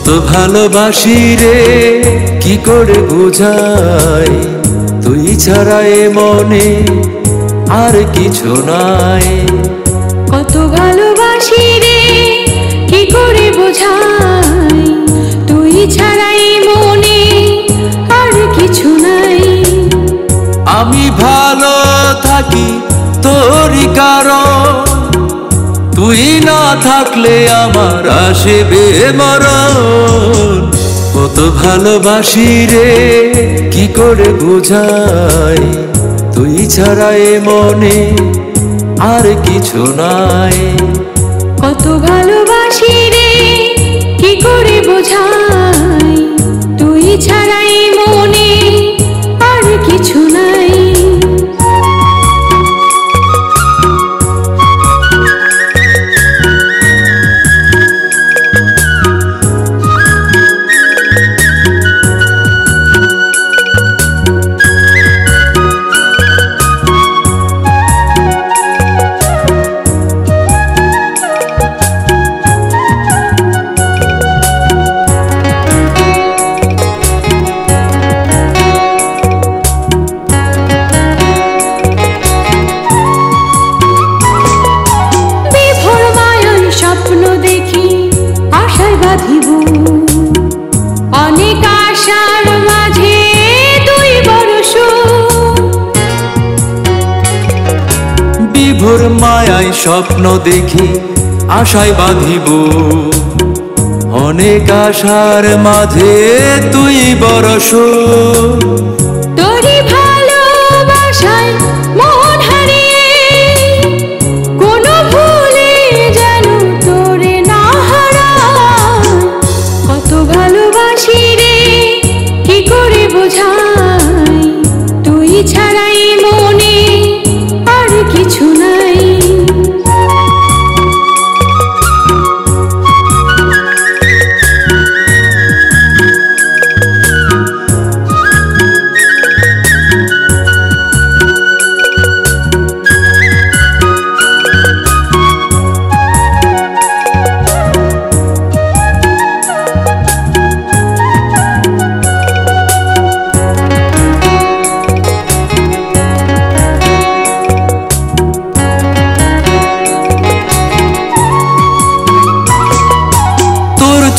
কত ভালোবাসি রে কি করে বোঝাই, তুই ছাড়া এ মনে আর কিছু নাই। কত ভালোবাসি রে কি করে বোঝাই, তুই ছাড়া এই মনে আর কিছু নাই। আমি ভালো থাকি তোরই কারণ, তুই না থাকলে আমার আসবে মরণ। কত ভালোবাসি রে কি করে বোঝাই, তুই ছাড়া এ মনে আর কিছু নাই। কত ভালোবাসি রে কি করে বোঝাই, তুই ছাড়া এই মনে আর কিছু নাই। অনেক আশার মাঝে তুই বরস, বিভোর মায়ায় স্বপ্ন দেখি আশায় বাঁধিব। অনেক আশার মাঝে তুই বরস, তোরই ভালোবাসায় মন হারিয়ে কোনো ভুলে যেন তোরে না হারাই। কত ভালোবাসি রে কি করে বোঝাই, তুই ছাড়া এই মনে আর কিছু নাই।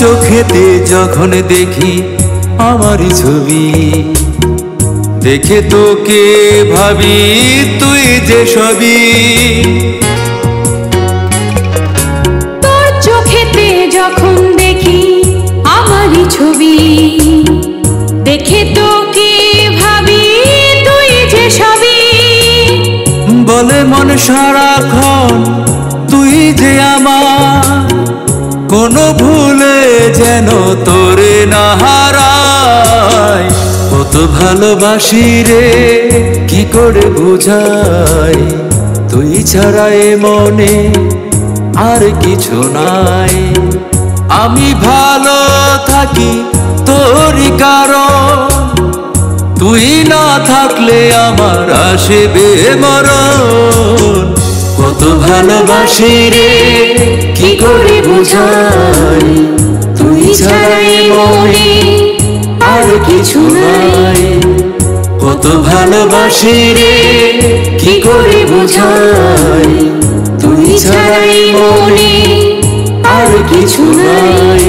চোখেতে যখন দেখি আমারই ছবি, দেখে তোকে ভাবি তুই যে সবই। তোর চোখেতে যখন দেখি আমারই ছবি, দেখে তোকে ভাবি তুই যে সবই। বলে মন সারাক্ষণ তুই যে আমার, কোনো ভুলে যেন তোরে না হারাই। কত ভালোবাসি রে কি করে বোঝাই, তুই ছাড়া এ মনে আর কিছু নাই। আমি ভালো থাকি তোরই কারণ, তুই না থাকলে আমার আসবে মরণ। কত ভালোবাসি রে কি করে বোঝাই, তুই ছাড়া এ মনে আর কিছু নাই। কত ভালোবাসি রে কি করে বোঝাই, তুই ছাড়া এ মনে আর কিছু নাই।